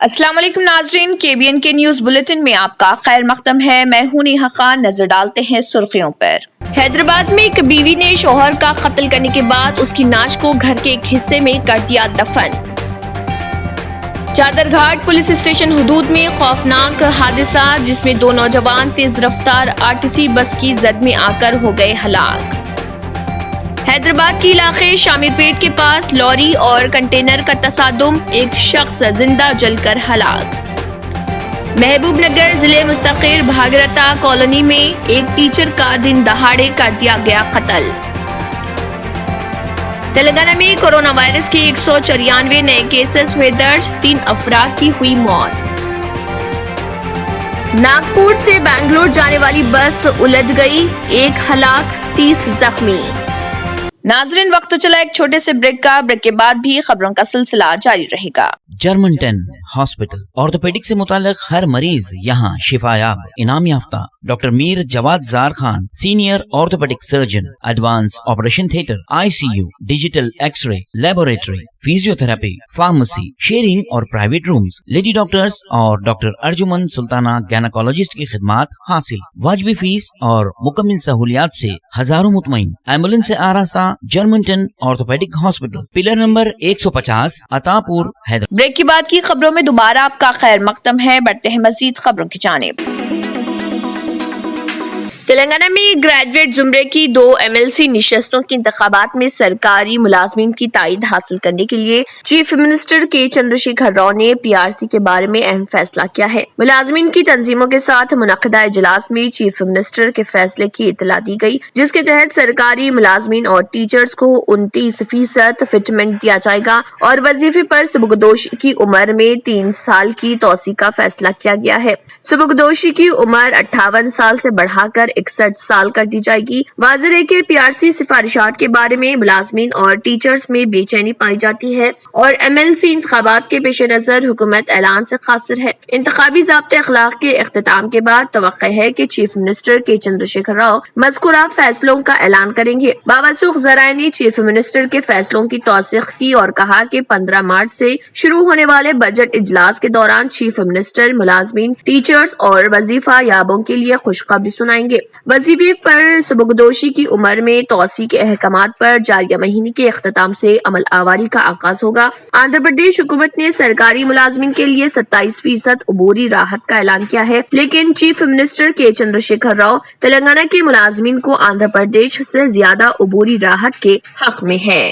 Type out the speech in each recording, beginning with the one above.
अस्सलाम वालेकुम नाजरीन, KBN के न्यूज बुलेटिन में आपका खैर मकदम है। मैं हूं नेहा खान। नजर डालते हैं सुर्खियों पर। हैदराबाद में एक बीवी ने शौहर का कत्ल करने के बाद उसकी नाश को घर के एक हिस्से में कर दिया दफन। चादरघाट पुलिस स्टेशन हुदूद में खौफनाक हादसा, जिसमें 2 नौजवान तेज रफ्तार RTC बस की जद में आकर हो गए हलाक। हैदराबाद के इलाके शामिरपेट के पास लॉरी और कंटेनर का तसादुम, एक शख्स जिंदा जलकर हलाक। महबूब नगर जिले मुस्तकिर भागीरथा कॉलोनी में एक टीचर का दिन दहाड़े कर दिया गया कत्ल। तेलंगाना में कोरोना वायरस के 194 नए केसेस हुए दर्ज, 3 अफराद की हुई मौत। नागपुर से बेंगलुरु जाने वाली बस उलझ गई, 1 हलाक 30 जख्मी। नाजरीन, वक्त तो चला एक छोटे से ब्रेक का। ब्रेक के बाद भी खबरों का सिलसिला जारी रहेगा। जर्मनटन हॉस्पिटल ऑर्थोपेडिक से मुताल्लिक हर मरीज यहाँ शिफायाब। इनाम याफ्ता doctor Mir Jawad Jar Khan, senior orthopaedic surgeon, advance operation theatre, ICU, digital x ray, laboratory, physiotherapy, pharmacy, sharing और प्राइवेट रूम्स, लेडी डॉक्टर्स और डॉक्टर अर्जुमन सुल्ताना गैनाकोलॉजिस्ट की खिदमात हासिल। वाजिबी फीस और मुकम्मल सहूलियात से हजारों मुतमईन। एम्बुलेंस से आरास्ता Germanton orthopaedic hospital, pillar number 150, Attapur, Hyderabad. Break के बाद की खबरों में दोबारा आपका खैर मकदम है। बढ़ते हैं मजीद खबरों की जानिब। तेलंगाना में ग्रेजुएट जुमरे की 2 MLC निशस्तों के इंतखाबात में सरकारी मुलाजमीन की ताईद हासिल करने के लिए चीफ मिनिस्टर के चंद्रशेखर राव ने PRC के बारे में अहम फैसला किया है। मुलाजमीन की तंजीमों के साथ मुनक़दा इजलास में चीफ मिनिस्टर के फैसले की इतला दी गई, जिसके तहत सरकारी मुलाजमीन और टीचर्स को 29% फिटमेंट दिया जाएगा और वजीफे पर सुबुकदोशी की उम्र में 3 साल की तोसी का फैसला किया गया है। सुबुकदोशी की उम्र 58 साल से बढ़ाकर 61 साल कर दी जाएगी। वाज़ेह है कि PRC सिफारिशात के बारे में मुलाजमीन और टीचर्स में बेचैनी पाई जाती है और MLC इंतखाबात के पेश नजर हुकूमत ऐलान से खासिर है। इंतखाबी ज़ाब्ते अखलाक के इख्तिताम के बाद तवक्को है कि चीफ मिनिस्टर के चंद्रशेखर राव मज़कूरा फैसलों का ऐलान करेंगे। बावसूख ज़राए ने चीफ मिनिस्टर के फैसलों की तौसीक़ की और कहा कि 15 मार्च से शुरू होने वाले बजट इजलास के दौरान चीफ मिनिस्टर मुलाजमीन, टीचर्स और वजीफा याबों के लिए खुशखबरी सुनाएंगे। वजीफे पर सुबुकदोशी की उम्र में तोसी के अहकामात पर जारिया महीने के इख्तिताम से अमल आवारी का आगाज होगा। आंध्र प्रदेश हुकूमत ने सरकारी मुलाजमीन के लिए 27% अबूरी राहत का ऐलान किया है, लेकिन चीफ मिनिस्टर के चंद्रशेखर राव तेलंगाना के मुलाजमीन को आंध्र प्रदेश से ज्यादा अबूरी राहत के हक में है।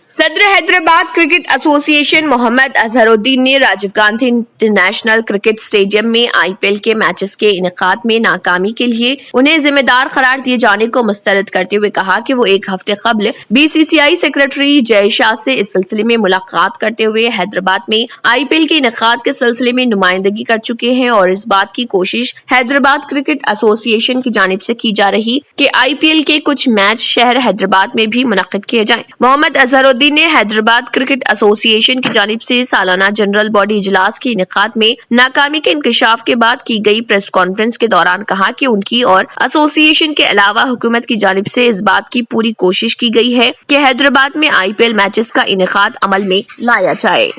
सदर हैदराबाद क्रिकेट एसोसिएशन मोहम्मद अजहरुद्दीन ने Rajiv Gandhi international cricket stadium में IPL के मैचेस के इनेकाद में नाकामी के लिए उन्हें जिम्मेदार करार दिए जाने को मुस्तरद करते हुए कहा कि वो 1 हफ्ते कबल BCCI सेक्रेटरी जय शाह से इस सिलसिले में मुलाकात करते हुए हैदराबाद में IPL के इनेकाद के सिलसिले में नुमाइंदगी कर चुके हैं और इस बात की कोशिश हैदराबाद क्रिकेट एसोसिएशन की जानिब से की जा रही कि IPL के कुछ मैच शहर हैदराबाद में भी मुनक्किद किए जाएं। मोहम्मद अजहरुद्दीन ने हैदराबाद क्रिकेट एसोसिएशन की जानिब से सालाना जनरल बॉडी इजलास के इनेकाद में नाकामी के इंकशाफ के बाद की गई प्रेस कॉन्फ्रेंस के दौरान कहा कि उनकी और एसोसिएशन के अलावा हुकूमत की जानिब से इस बात की पूरी कोशिश की गई है कि हैदराबाद में IPL मैचेस का इनेकाद अमल में लाया जाए।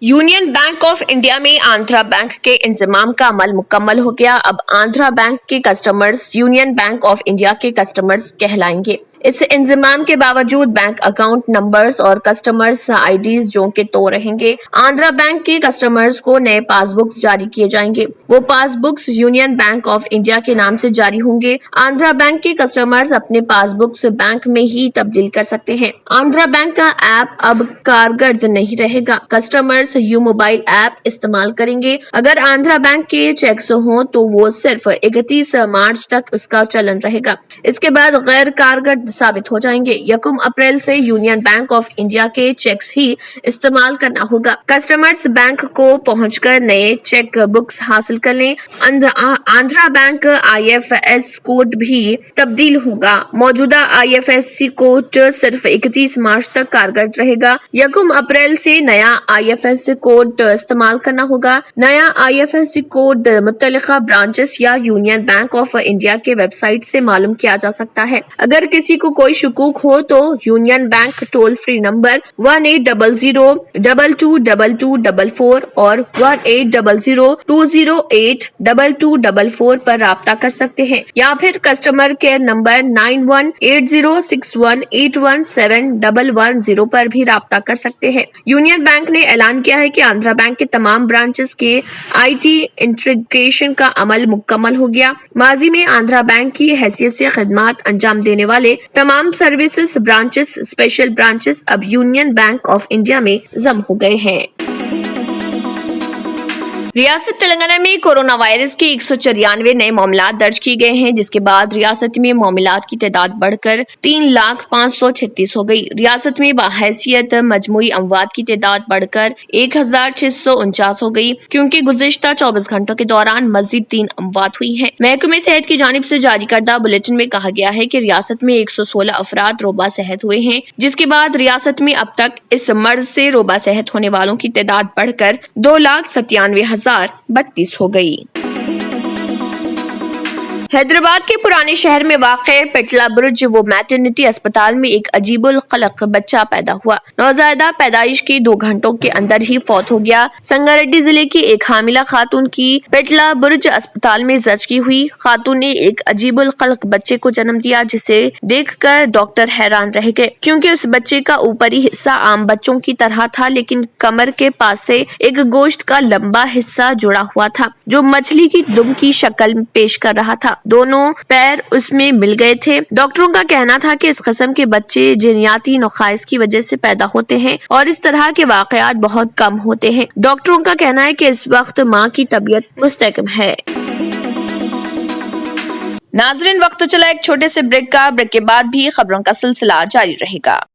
यूनियन बैंक ऑफ इंडिया में आंध्रा बैंक के इंतजाम का अमल मुकम्मल हो गया। अब आंध्रा बैंक के customers union bank of India के कस्टमर्स कहलाएंगे। इस इंतजाम के बावजूद बैंक अकाउंट नंबर्स और कस्टमर्स IDs जो के तो रहेंगे। आंध्रा बैंक के कस्टमर्स को नए पासबुक्स जारी किए जाएंगे। वो passbooks union bank of India के नाम से जारी होंगे। आंध्रा बैंक के कस्टमर्स अपने पासबुक्स बैंक में ही तब्दील कर सकते हैं। आंध्रा बैंक का ऐप अब कारगर नहीं रहेगा। कस्टमर्स यू मोबाइल ऐप इस्तेमाल करेंगे। अगर आंध्रा बैंक के चेक्स हों तो वो सिर्फ 31 मार्च तक उसका चलन रहेगा। इसके बाद गैर कारगर साबित हो जाएंगे। 1 अप्रैल से यूनियन बैंक ऑफ इंडिया के चेक्स ही इस्तेमाल करना होगा। कस्टमर्स बैंक को पहुंचकर नए चेक बुक्स हासिल कर लें। आंध्रा बैंक IFSC कोड भी तब्दील होगा। मौजूदा IFSC कोड सिर्फ 31 मार्च तक कारगर रहेगा। 1 अप्रैल से नया IFSC कोड इस्तेमाल करना होगा। नया IFSC कोड मुत्तलिका ब्रांचेस या यूनियन बैंक ऑफ इंडिया के वेबसाइट से मालूम किया जा सकता है। अगर किसी किसी को कोई शकूक हो तो union bank toll free number 1800-222244 और 1800-208-2244 पर राब्ता कर सकते हैं या फिर कस्टमर केयर नंबर 918061817110 पर भी राब्ता कर सकते हैं। यूनियन बैंक ने ऐलान किया है कि आंध्रा बैंक के तमाम ब्रांचेस के IT इंटीग्रेशन का अमल मुकम्मल हो गया। माजी में आंध्रा बैंक की हैसियत से खिदमात अंजाम देने वाले तमाम सर्विसेज ब्रांचेस, स्पेशल ब्रांचेस अब यूनियन बैंक ऑफ इंडिया में जम हो गए हैं। रियासत तेलंगाना में कोरोना वायरस के 194 नए मामला दर्ज किए गए हैं, जिसके बाद रियासत में मामलात की तादाद बढ़कर 3,536 हो गई। रियासत में बाहैसियत मजमूई अमवात की तादाद बढ़कर 1,649 हो गई, क्योंकि गुज़िश्ता 24 घंटों के दौरान मजीद 3 अमवात हुई हैं। महकमे सेहत की जानिब से जारी करदा बुलेटिन में कहा गया है कि रियासत में 116 अफराद रोबा सेहत हुए हैं, जिसके बाद रियासत में अब तक इस मर्ज से रोबा सेहत होने वालों की तादाद बढ़कर 2,97,032 हो गई। हैदराबाद के पुराने शहर में वाक़े पेटला बुर्ज वो मैटरनिटी अस्पताल में एक अजीबुल खलक बच्चा पैदा हुआ। नौज़ायदा पैदाइश के 2 घंटों के अंदर ही फौत हो गया। संगारेड्डी जिले की एक हामिला खातून की पेटला बुर्ज अस्पताल में ज़चगी हुई। खातून ने एक अजीबुल खलक बच्चे को जन्म दिया, जिसे देखकर डॉक्टर हैरान रह गए, क्योंकि उस बच्चे का ऊपरी हिस्सा आम बच्चों की तरह था, लेकिन कमर के पास से एक गोश्त का लंबा हिस्सा जुड़ा हुआ था जो मछली की दुम की शक्ल पेश कर रहा था। दोनों पैर उसमें मिल गए थे। डॉक्टरों का कहना था कि इस किस्म के बच्चे जिनियाती नुक़ाइस की वजह से पैदा होते हैं और इस तरह के वाक़यात बहुत कम होते हैं। डॉक्टरों का कहना है कि इस वक्त माँ की तबीयत मुस्तकम है। नाज़रीन, वक्त तो चला एक छोटे से ब्रेक का। ब्रेक के बाद भी खबरों का सिलसिला जारी रहेगा।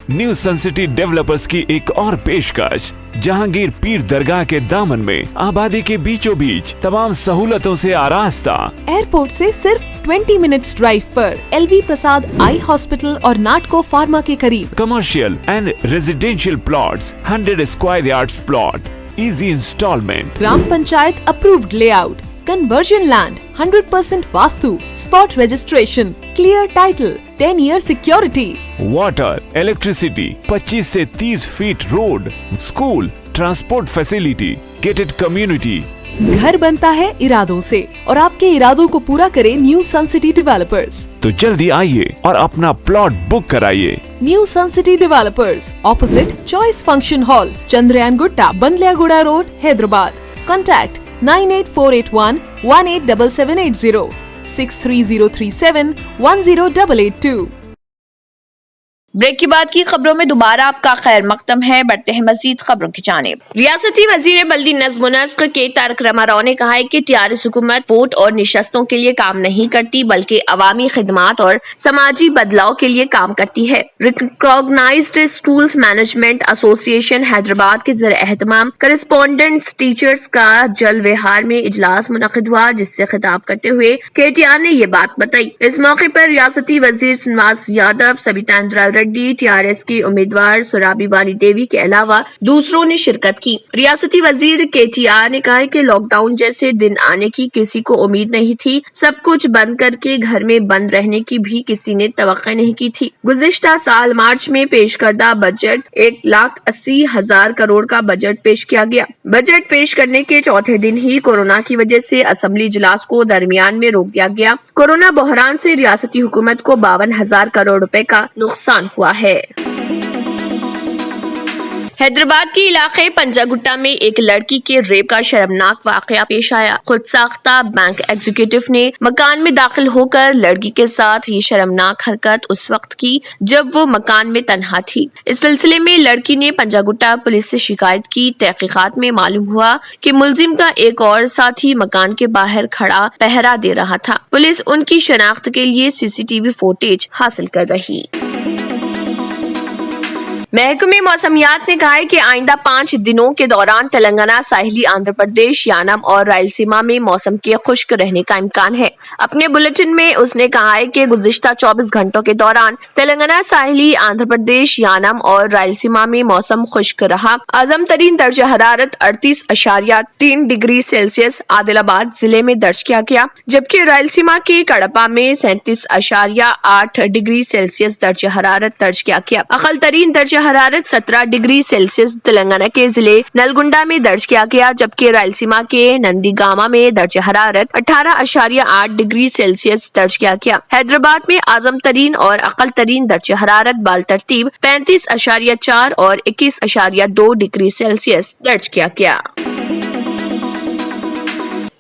न्यू सन सिटी डेवलपर्स की एक और पेशकश, जहांगीर पीर दरगाह के दामन में आबादी के बीचों बीच तमाम सहूलतों से आरास्ता। एयरपोर्ट से सिर्फ 20 मिनट्स ड्राइव पर LV प्रसाद आई हॉस्पिटल और नाटको फार्मा के करीब। Commercial and residential plots, 100 square yards plot, easy instalment, ग्राम panchayat approved layout, conversion land, 100% vastu, spot registration, clear title, 10 year security, water, electricity, 25 से 30 feet road, school, transport facility, gated community. घर बनता है इरादों से और आपके इरादों को पूरा करे न्यू सन सिटी डेवलपर्स। तो जल्दी आइए और अपना प्लॉट बुक कराइए। New sun city developers, opposite choice function hall, Chandrayangutta, Bandlaguda road, Hyderabad. Contact 9848118780, 63037108882। Break के बाद की खबरों में दोबारा आपका खैर मकदम है। बढ़ते हैं मजीद खबरों की जानिब। रियासती वजीर बल्दी नज़्म व नस्क के तारक रमाराव ने कहा है कि TRS हुकूमत वोट और निशस्तों के लिए काम नहीं करती, बल्कि अवामी खिदमात और समाजी बदलाव के लिए काम करती है। Recognised schools management association Hyderabad के ज़र एहतमाम करस्पॉन्डेंट्स टीचर्स का जल विहार में इजलास मुनक़िद हुआ, जिससे खिताब करते हुए KTR ने ये बात बताई। इस मौके पर रियासती वजीर श्रीनिवास यादव, सबिता इंदिरा रेड्डी, TRS की उम्मीदवार सुराबी वाली देवी के अलावा दूसरों ने शिरकत की। रियासती वजीर KTR ने कहा है कि लॉकडाउन जैसे दिन आने की किसी को उम्मीद नहीं थी। सब कुछ बंद करके घर में बंद रहने की भी किसी ने तवक्को नहीं की थी। गुज़िश्ता साल मार्च में पेश करदा बजट 1,80,000 करोड़ का बजट पेश किया गया। बजट पेश करने के चौथे दिन ही कोरोना की वजह से असेंबली इजलास को दरमियान में रोक दिया गया। कोरोना बहरान से रियासती हुकूमत को 52,000 करोड़ रुपए का नुकसान हुआ है। हैदराबाद के इलाके पंजागुट्टा में एक लड़की के रेप का शर्मनाक वाकया पेश आया। खुद साख्ता बैंक एग्जीक्यूटिव ने मकान में दाखिल होकर लड़की के साथ ये शर्मनाक हरकत उस वक्त की जब वो मकान में तन्हा थी। इस सिलसिले में लड़की ने पंजागुट्टा पुलिस से शिकायत की। तहकीकात में मालूम हुआ कि मुलजिम का एक और साथी मकान के बाहर खड़ा पहरा दे रहा था। पुलिस उनकी शनाख्त के लिए CCTV फुटेज हासिल कर रही। महकमे मौसमियात ने कहा है कि आइंदा 5 दिनों के दौरान तेलंगाना, साहिली आंध्र प्रदेश, यानम और रायलसीमा में मौसम के खुश्क रहने का इम्कान है। अपने बुलेटिन में उसने कहा है कि गुज़िश्ता 24 घंटों के दौरान तेलंगाना, साहिली आंध्र प्रदेश, यानम और रायलसीमा में मौसम खुश्क रहा। आजम तरीन दर्जा हरारत 38.3 डिग्री सेल्सियस आदिलाबाद जिले में दर्ज किया गया, जबकि रायलसीमा के कड़पा में 37.8 डिग्री सेल्सियस दर्जा हरारत दर्ज किया गया। अकल तरीन दर्जा हरारत 17 डिग्री सेल्सियस तेलंगाना के जिले नलगुंडा में दर्ज किया गया, जबकि रायलसीमा के नंदीगामा में दर्जा हरारत 18.8 डिग्री सेल्सियस दर्ज किया गया। हैदराबाद में आजम तरीन और अकल तरीन दर्जा हरारत बाल तरतीब 35.4 और 21.2 डिग्री सेल्सियस दर्ज किया गया।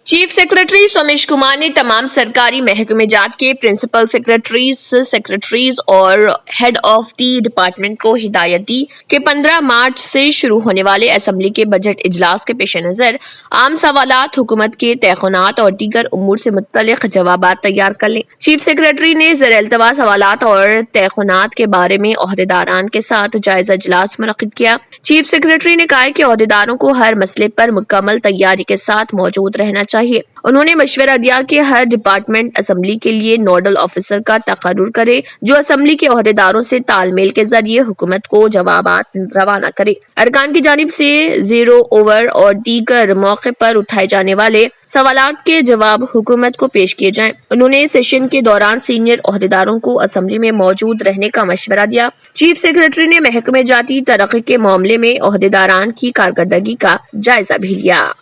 चीफ सेक्रेटरी सोमेश कुमार ने तमाम सरकारी महकमे जात के प्रिंसिपल सेक्रेटरीज और हेड ऑफ दी डिपार्टमेंट को हिदायत दी कि 15 मार्च से शुरू होने वाले असेंबली के बजट इजलास के पेश नजर आम सवालात, हुकूमत के तयखानात और दीगर उमूर से मुतल्लिक जवाबात तैयार कर लें। चीफ सेक्रेटरी ने ज़ेर-ए-इल्तवा सवालात और तयखानात के बारे में ओहदेदारान के साथ जायजा इजलास मुनक्किद किया। चीफ सेक्रेटरी ने कहा कि ओहदेदारों को हर मसले पर मुकम्मल तैयारी के साथ मौजूद रहना चाहिए। उन्होंने मशवरा दिया कि हर डिपार्टमेंट असेंबली के लिए नोडल ऑफिसर का तकर्रुर करे, जो असेंबली के ओहदेदारों से तालमेल के जरिए हुकूमत को जवाबात रवाना करे। अरकान की जानिब से जीरो ओवर और दीगर मौके पर उठाए जाने वाले सवालात के जवाब हुकूमत को पेश किए जाएं। उन्होंने सेशन के दौरान सीनियर ओहदेदारों को असेंबली में मौजूद रहने का मशवरा दिया। चीफ सेक्रेटरी ने महकमे जाती तरक्की के मामले में ओहदेदारान की कारकर्दगी का जायजा भी लिया।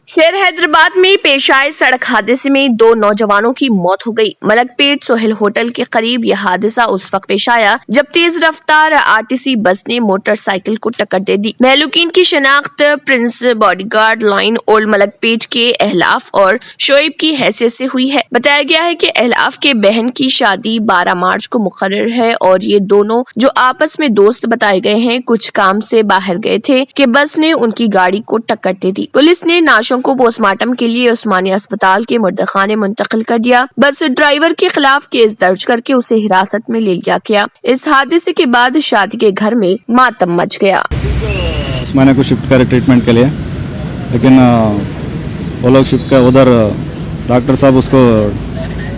शहर हैदराबाद में पेश आए सड़क हादसे में 2 नौजवानों की मौत हो गई। मलकपेट सोहेल होटल के करीब यह हादसा उस वक्त पेश आया जब तेज रफ्तार आरटीसी बस ने मोटरसाइकिल को टक्कर दे दी। महलूकीन की शनाख्त Prince bodyguard line old Malakpet के अहलाफ और शोएब की हैसियत से हुई है। बताया गया है कि अहलाफ के बहन की शादी 12 मार्च को मुकर्रर है और ये दोनों जो आपस में दोस्त बताए गए हैं कुछ काम से बाहर गए थे कि बस ने उनकी गाड़ी को टक्कर दे दी। पुलिस ने नाशों को पोस्टमार्टम के लिए उस्मानिया अस्पताल के मुर्दखाने मुंतकिल कर दिया। बस ड्राइवर के खिलाफ केस दर्ज करके उसे हिरासत में ले लिया गया। इस हादसे के बाद शादी के घर में मातम मच गया। उस्मानिया को शिफ्ट करे ट्रीटमेंट के लिए, लेकिन वो लोग शिफ्ट कर उधर डॉक्टर साहब उसको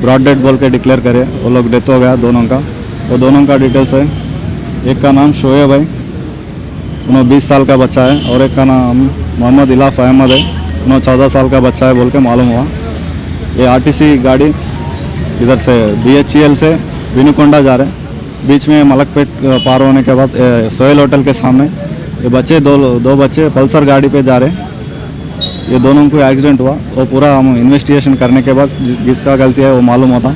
ब्रॉड डेड बोल के डिक्लेयर करे। वो लोग डेथ हो गया दोनों का। वो दोनों का डिटेल्स है, एक का नाम शोएब है, उन्होंने 20 साल का बच्चा है, और एक का नाम मोहम्मद इलाफ अहमद है, उन्होंने 14 साल का बच्चा है बोल के मालूम हुआ। ये आरटीसी गाड़ी इधर से BHEL से विनुकोंडा जा रहे, बीच में मलकपेट पार होने के बाद सोहेल होटल के सामने ये बच्चे दो बच्चे पल्सर गाड़ी पे जा रहे, ये दोनों को एक्सीडेंट हुआ। वो पूरा हम इन्वेस्टिगेशन करने के बाद जिसका गलती है वो मालूम होता।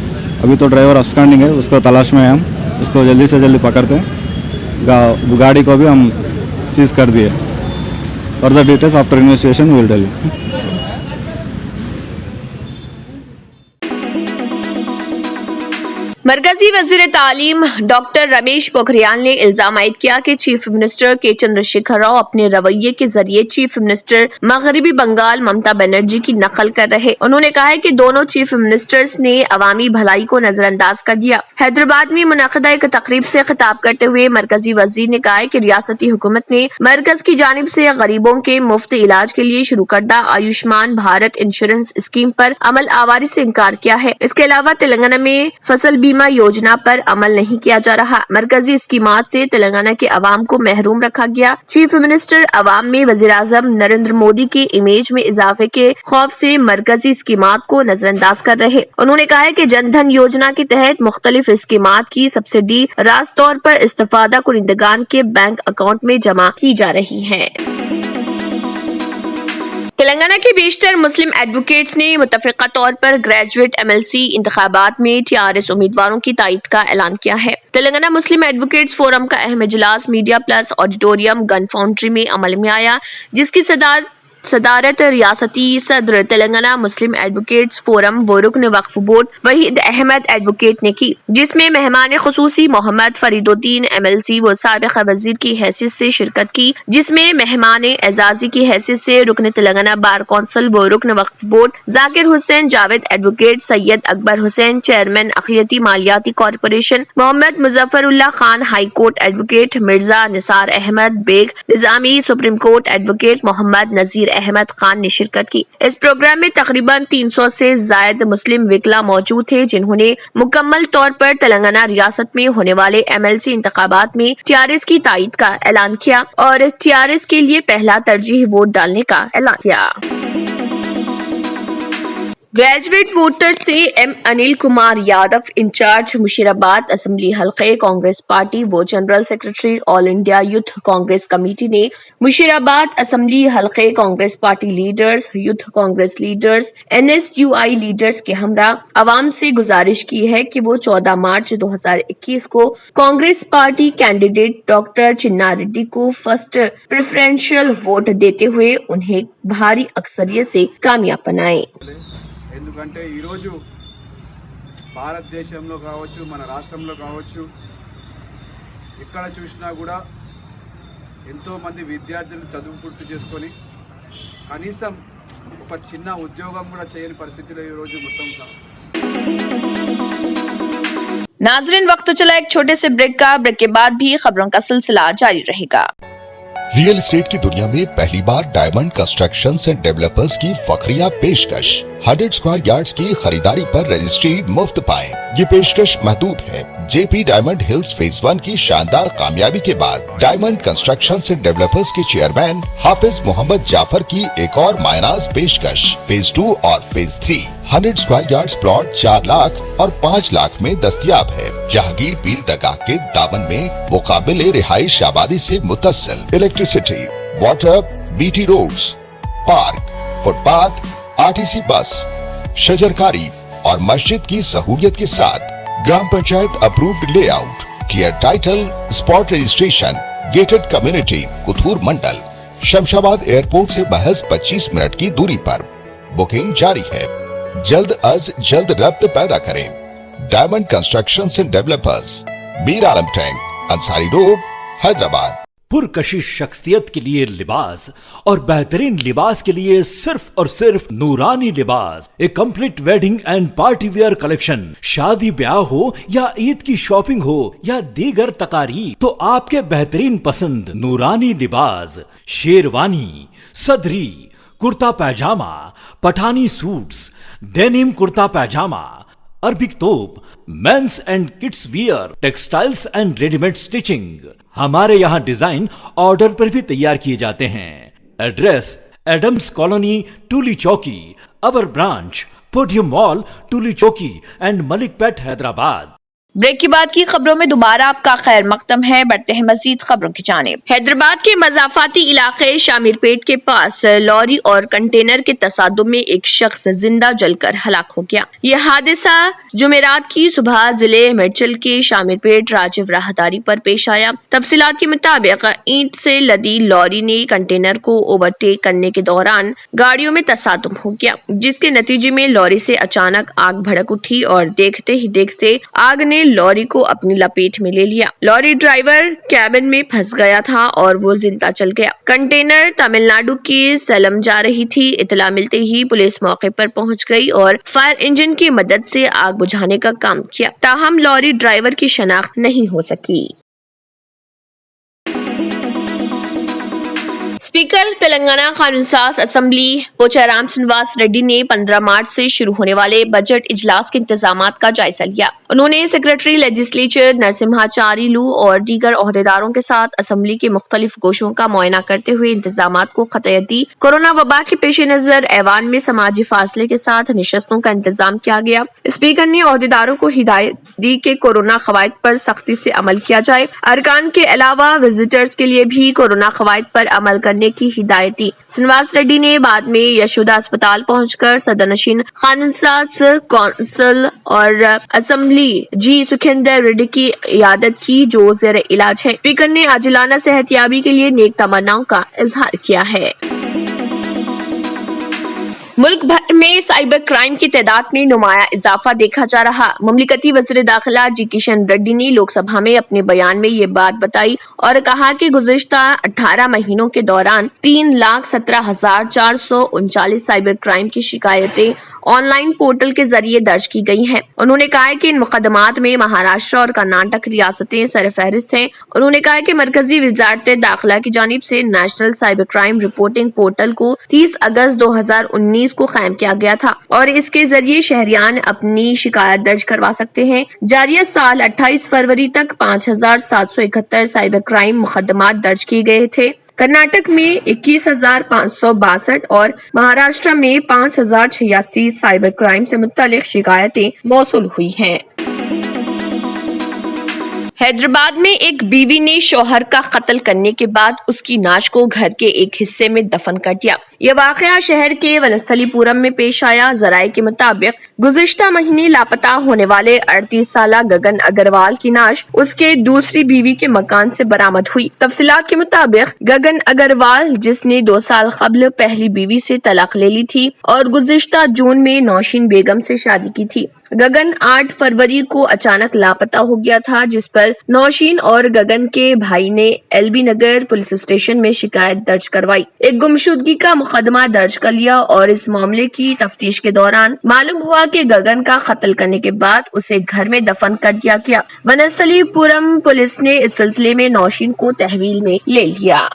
अभी तो ड्राइवर अब्सकॉन्डिंग है, उसको तलाश में है, हम उसको जल्दी से जल्दी पकड़ते हैं। गाड़ी को भी हम सीज कर दिए। Further details after investigation will tell you. मरकजी वजीर तालीम डॉक्टर रमेश पोखरियाल ने इल्जाम आयद किया कि चीफ मिनिस्टर के चंद्रशेखर राव अपने रवैये के जरिए चीफ मिनिस्टर मगरबी बंगाल ममता बनर्जी की नकल कर रहे। उन्होंने कहा है कि दोनों चीफ मिनिस्टर्स ने अवामी भलाई को नजरअंदाज कर दिया। हैदराबाद में मुनक़दा एक तकरीब से खिताब करते हुए मरकजी वजीर ने कहा है कि रियासती हुकूमत ने मरकज की जानिब से गरीबों के मुफ्त इलाज के लिए शुरू करदा आयुष्मान भारत इंश्योरेंस स्कीम पर अमल आवारी से इनकार किया है। इसके अलावा तेलंगाना में फसल बीमा योजना पर अमल नहीं किया जा रहा। मरकजी स्कीमात से तेलंगाना के अवाम को महरूम रखा गया। चीफ मिनिस्टर अवाम में वजीर आजम नरेंद्र मोदी के इमेज में इजाफे के खौफ से मरकजी स्कीमात को नजरअंदाज कर रहे। उन्होंने कहा है कि जनधन योजना के तहत मुख्तलिफ स्कीमात की सब्सिडी रास्त तौर पर इस्तेफादा कुनिंदगान के बैंक अकाउंट में जमा की जा रही है। तेलंगाना के बेशतर मुस्लिम एडवोकेट्स ने मुतफ़िक़ा तौर पर ग्रेजुएट MLC इंतखाबात में TRS उम्मीदवारों की तायद का ऐलान किया है। तेलंगाना मुस्लिम एडवोकेट्स फोरम का अहम इजलास media plus auditorium gun foundry में अमल में आया, जिसकी सदारत सदारत रियासती सदर तेलंगाना मुस्लिम एडवोकेट्स फोरम व रुकन वक्फ बोर्ड वहीद अहमद एडवोकेट ने की, जिसमें मेहमान खुसूसी मोहम्मद फरीदुद्दीन MLC व साबिक वजीर की हैसियत से शिरकत की, जिसमें मेहमान एजाजी की हैसियत से रुकन तेलंगाना बार कौंसिल व रुकन Waqf board Zakir Hussain Javed advocate, Syed Akbar Hussain chairman अखिलती मालियाती corporation, Mohammed Muzaffarullah Khan high court advocate, Mirza Nisar Ahmed Baig Nizami supreme court advocate, Mohammed Nazeer Ahmed Khan ने शिरकत की। इस प्रोग्राम में तकरीबन 300 से जायद मुस्लिम विकला मौजूद थे, जिन्होंने मुकम्मल तौर पर तेलंगाना रियासत में होने वाले MLC इंतखाबात में TRS की तायद का ऐलान किया और TRS के लिए पहला तरजीह वोट डालने का ऐलान किया। ग्रेजुएट वोटर से M Anil Kumar Yadav incharge Musheerabad assembly हल्के कांग्रेस पार्टी व general secretary all India youth Congress committee ने मुशीराबाद असेंबली हल्के Congress party leaders, youth Congress leaders, NSUI leaders के हमरा आवाम से गुजारिश की है कि वो 14 मार्च 2021 को कांग्रेस पार्टी कैंडिडेट डॉक्टर चिन्ना रेड्डी को फर्स्ट प्रेफरेंशियल वोट देते हुए उन्हें भारी अक्सरियत से कामयाब बनाएं। ఎందుకంటే ఈరోజు భారతదేశంలో కావచ్చు, మన రాష్ట్రంలో కావచ్చు, ఎక్కడ చూసినా కూడా ఎంతోమంది విద్యార్థులు చదువు పూర్తి చేసుకొని కనీసం ఒక చిన్న ఉద్యోగం కూడా చేయని పరిస్థితిలో ఈరోజు మొత్తం नाजरीन, वक्त तो चला एक छोटे से ब्रेक का। ब्रेक के बाद भी खबरों का सिलसिला जारी रहेगा। रियल एस्टेट की दुनिया में पहली बार डायमंड कंस्ट्रक्शंस एंड डेवलपर्स की फखरिया पेशकश। 100 स्क्वायर यार्ड्स की खरीदारी पर रजिस्ट्री मुफ्त पाएं। ये पेशकश महदूद है। JP डायमंड हिल्स फेज 1 की शानदार कामयाबी के बाद डायमंड कंस्ट्रक्शंस एंड डेवलपर्स के चेयरमैन हाफिज मोहम्मद जाफर की एक और मायनाज पेशकश। फेज 2 और phase 3 100 square yards plot 4 lakh और 5 लाख में दस्तयाब है। जहांगीर पीर दरगाह के दामन में मुकाबिले रिहाइश आबादी से मुतस्सिल electricity, water, BT roads, park, footpath, RTC bus, शजरकारी और मस्जिद की सहूलियत के साथ gram panchayat approved layout, clear title, spot registration, gated community, Kothur mandal, Shamshabad airport से महज 25 मिनट की दूरी पर। बुकिंग जारी है। जल्द अज जल्द रब्त पैदा करें। Diamond constructions and developers, Mir Alam tank, Ansari road, Hyderabad. पुरकशिश शख्सियत के लिए लिबास और बेहतरीन लिबास के लिए सिर्फ और सिर्फ Noorani Libas, a complete wedding and party wear collection. शादी ब्याह हो या ईद की शॉपिंग हो या दीगर तकारीब, तो आपके बेहतरीन पसंद नूरानी लिबास, शेरवानी, सदरी, kurta pyjama, Pathani suits, denim kurta pyjama, Arabic तोप, men's and kids wear, textiles and readymade stitching. हमारे यहाँ डिजाइन ऑर्डर पर भी तैयार किए जाते हैं। एड्रेस एडम्स कॉलोनी, टूली चौकी, अवर ब्रांच, पोडियम मॉल, टूली चौकी एंड मलिकपेट, हैदराबाद। ब्रेक के बाद की खबरों में दोबारा आपका खैर मकदम है। बढ़ते हैं मजीद खबरों की जानिब। हैदराबाद के मजाफाती इलाके शामिरपेट के पास लॉरी और कंटेनर के तसादुम में एक शख्स जिंदा जलकर हलाक हो गया। यह हादसा जुमेरात की सुबह जिले मिर्चल के शामिरपेट राजीव राहदारी पर पेश आया। तफसीलात के मुताबिक ईंट से लदी लॉरी ने कंटेनर को ओवरटेक करने के दौरान गाड़ियों में तसादुम हो गया, जिसके नतीजे में लॉरी से अचानक आग भड़क उठी और देखते ही देखते आग ने लॉरी को अपनी लपेट में ले लिया। लॉरी ड्राइवर कैबिन में फंस गया था और वो जिंदा जल गया। कंटेनर तमिलनाडु की सलम जा रही थी। इतला मिलते ही पुलिस मौके पर पहुंच गई और फायर इंजन की मदद से आग बुझाने का काम किया। ताहम लॉरी ड्राइवर की शनाख्त नहीं हो सकी। स्पीकर तेलंगाना कानून साज असेंबली पोचाराम श्रीनिवास रेड्डी ने 15 मार्च से शुरू होने वाले बजट इजलास के इंतजामात का जायजा लिया। उन्होंने सेक्रेटरी लेजिस्लेचर नरसिम्हाचार्युलु और दीगर ओहदेदारों के साथ असेंबली के मुख्तलिफ गोशों का मुआयना करते हुए इंतजामात को खतयत दी। कोरोना वबा के पेश नजर ऐवान में समाजी फासले के साथ निशस्तों का इंतजाम किया गया। स्पीकर ने ओहदेदारों को हिदायत दी कि कोरोना कवायद पर सख्ती से अमल किया जाए। अरकान के अलावा विजिटर्स के लिए भी कोरोना कवायद पर अमल करने की हिदायत दी। श्रीनिवास रेड्डी ने बाद में यशोदा अस्पताल पहुंचकर सदरनशीन कानून साज कौंसिल और असेंबली जी सुखेंदर रेड्डी की इयादत की, जो जेर इलाज है। स्पीकर ने आजिलाना सेहतयाबी के लिए नेक तमन्नाओं का इजहार किया है। मुल्क भर में साइबर क्राइम की तादाद में नुमाया इजाफा देखा जा रहा। मुमलिकती वज़ीर दाखिला जी किशन रेड्डी ने लोकसभा में अपने बयान में ये बात बताई और कहा कि गुज़िश्ता 18 महीनों के दौरान 3,17,439 साइबर क्राइम की शिकायतें ऑनलाइन पोर्टल के जरिए दर्ज की गई हैं। उन्होंने कहा कि इन मुकदमात में महाराष्ट्र और कर्नाटक रियासतें सरफहरिस्त हैं। उन्होंने कहा कि मरकजी वज़ारत दाखिला की जानिब से national cyber crime reporting portal को 30 अगस्त 2019 को कायम किया गया था और इसके जरिए शहरियान अपनी शिकायत दर्ज करवा सकते हैं। जारिया साल 28 फरवरी तक 5,771 साइबर क्राइम मुकदमात दर्ज किए गए थे। कर्नाटक में 21,562 और महाराष्ट्र में 5,086 साइबर क्राइम से मुत्तलिक शिकायतें मौसूल हुई हैं। हैदराबाद में एक बीवी ने शौहर का कत्ल करने के बाद उसकी नाश को घर के एक हिस्से में दफन कर दिया। यह वाकया शहर के वनस्थलीपुरम में पेश आया। जराये के मुताबिक गुज़िश्ता महीने लापता होने वाले 38 साला गगन अग्रवाल की नाश उसके दूसरी बीवी के मकान से बरामद हुई। तफसीलात के मुताबिक गगन अग्रवाल, जिसने 2 साल कबल पहली बीवी से तलाक ले ली थी और गुज़िश्ता जून में नौशीन बेगम से शादी की थी। गगन 8 फरवरी को अचानक लापता हो गया था, जिस पर नौशीन और गगन के भाई ने एलबी नगर पुलिस स्टेशन में शिकायत दर्ज करवाई। एक गुमशुदगी का मुकदमा दर्ज कर लिया और इस मामले की तफ्तीश के दौरान मालूम हुआ कि गगन का कत्ल करने के बाद उसे घर में दफन कर दिया गया। वनस्थलीपुरम पुलिस ने इस सिलसिले में नौशीन को तहवील में ले लिया।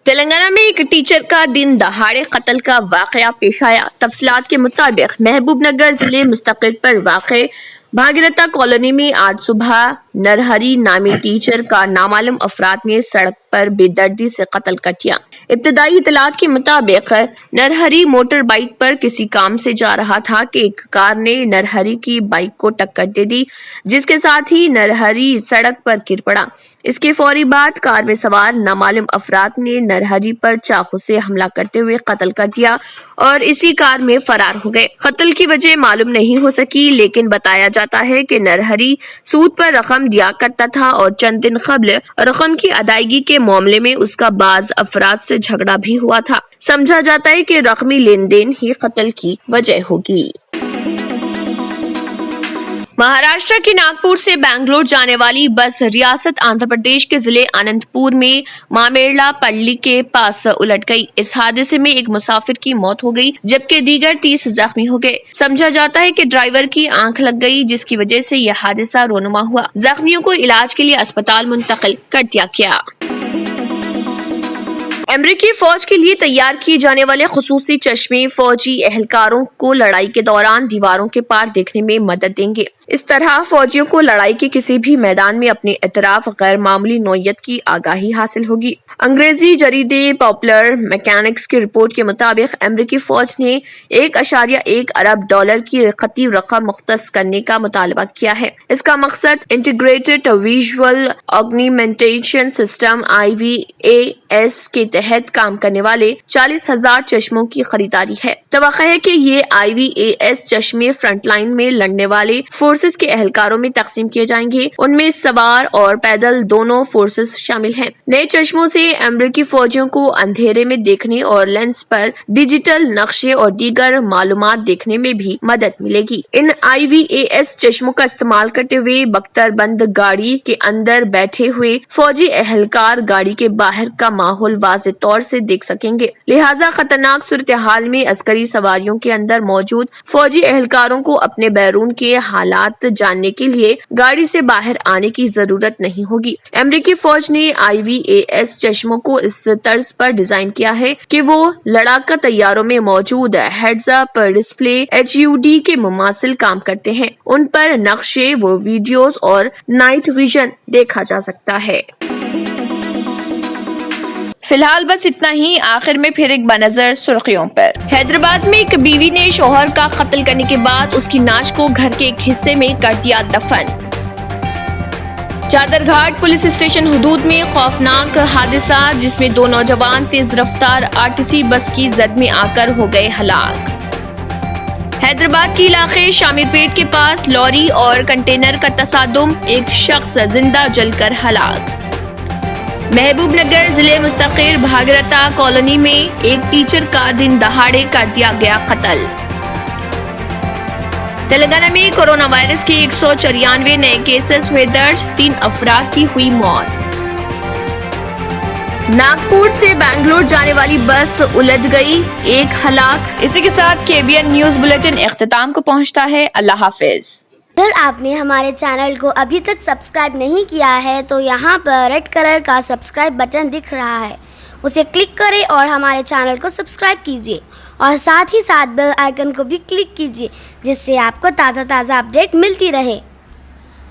तेलंगाना में एक टीचर का दिन दहाड़े कत्ल का वाकया पेश आया। तफसीलात के मुताबिक महबूब नगर जिले मुस्तकिल पर वाक़े भागीरथा कॉलोनी में आज सुबह नरहरी नामी टीचर का नामालूम अफराद ने सड़क पर बेदर्दी से कत्ल कर दिया। इब्तदाई इतलात के मुताबिक नरहरी मोटर बाइक पर किसी काम से जा रहा था कि एक कार ने नरहरी की बाइक को टक्कर दे दी, जिसके साथ ही नरहरी सड़क पर गिर पड़ा। इसके फौरी बाद कार में सवार नामालूम अफराद ने नरहरी पर चाकू से हमला करते हुए कत्ल कर दिया और इसी कार में फरार हो गए। कत्ल की वजह मालूम नहीं हो सकी, लेकिन बताया जाता है कि नरहरी सूद पर रकम दिया करता था और चंद दिन कबल रकम की अदायगी के मामले में उसका बाज अफराद से झगड़ा भी हुआ था। समझा जाता है कि रकमी लेन देन ही कत्ल की वजह होगी। महाराष्ट्र के नागपुर से बेंगलोर जाने वाली बस रियासत आंध्र प्रदेश के जिले अनंतपुर में मामेरला पल्ली के पास उलट गई। इस हादसे में एक मुसाफिर की मौत हो गई, जबकि दीगर 30 जख्मी हो गए। समझा जाता है कि ड्राइवर की आंख लग गई, जिसकी वजह से यह हादसा रोनुमा हुआ। जख्मियों को इलाज के लिए अस्पताल मुंतकिल कर दिया गया। अमेरिकी फौज के लिए तैयार किए जाने वाले खुसूसी चश्मे फौजी एहलकारों को लड़ाई के दौरान दीवारों के पार देखने में मदद देंगे। इस तरह फौजियों को लड़ाई के किसी भी मैदान में अपने इतराफ गैर मामूली नौयत की आगाही हासिल होगी। अंग्रेजी जरीदे पॉपुलर मैकेनिक्स की रिपोर्ट के मुताबिक अमेरिकी फौज ने 1.1 अरब डॉलर की रिखती रकम मुख्तस करने का मुतालबा किया है। इसका मकसद integrated visual augmentation system IVAS के तहत काम करने वाले 40,000 चश्मों की खरीदारी है। तवक्को है कि ये IVAS चश्मे फ्रंटलाइन में लड़ने वाले फोर्सेस के एहलकारों में तकसीम किए जाएंगे। उनमें सवार और पैदल दोनों फोर्सेस शामिल हैं। नए चश्मों से अमेरिकी फौजियों को अंधेरे में देखने और लेंस पर डिजिटल नक्शे और दीगर मालूमात देखने में भी मदद मिलेगी। इन IVAS चश्मों का इस्तेमाल करते हुए बख्तरबंद गाड़ी के अंदर बैठे हुए फौजी एहलकार गाड़ी के बाहर का माहौल वाज़ेह तौर से देख सकेंगे। लिहाजा खतरनाक सूरत हाल में अस्करी सवारियों के अंदर मौजूद फौजी एहलकारों को अपने बैरून के हालात जानने के लिए गाड़ी से बाहर आने की जरूरत नहीं होगी। अमेरिकी फौज ने IVAS चश्मों को इस तर्ज पर डिजाइन किया है कि वो लड़ाका तैयारों में मौजूद हेड्स अप डिस्प्ले HUD के मुमासिल काम करते हैं। उन पर नक्शे व वीडियोस और नाइट विजन देखा जा सकता है। फिलहाल बस इतना ही। आखिर में फिर एक बनजर सुर्खियों पर। हैदराबाद में एक बीवी ने शौहर का कत्ल करने के बाद उसकी नाश को घर के एक हिस्से में कर दिया दफन। चादरघाट पुलिस स्टेशन हुदूद में खौफनाक हादसा, जिसमें 2 नौजवान तेज रफ्तार RTC बस की जद में आकर हो गए हलाक। हैदराबाद के इलाके शामीरपेट के पास लॉरी और कंटेनर का तसादुम, एक शख्स जिंदा जलकर हलाक। महबूब नगर जिले मुस्तकिर भागीरथा कॉलोनी में एक टीचर का दिन दहाड़े कर दिया गया कत्ल। तेलंगाना में कोरोना वायरस के 194 नए केसेस हुए दर्ज, 3 अफराद की हुई मौत। नागपुर से बेंगलुरु जाने वाली बस उलझ गई, 1 हलाक। इसी के साथ केबीएन न्यूज बुलेटिन इख्तिताम को पहुंचता है। अल्लाह हाफिज। अगर आपने हमारे चैनल को अभी तक सब्सक्राइब नहीं किया है तो यहाँ पर रेड कलर का सब्सक्राइब बटन दिख रहा है, उसे क्लिक करें और हमारे चैनल को सब्सक्राइब कीजिए और साथ ही साथ बेल आइकन को भी क्लिक कीजिए, जिससे आपको ताज़ा अपडेट मिलती रहे।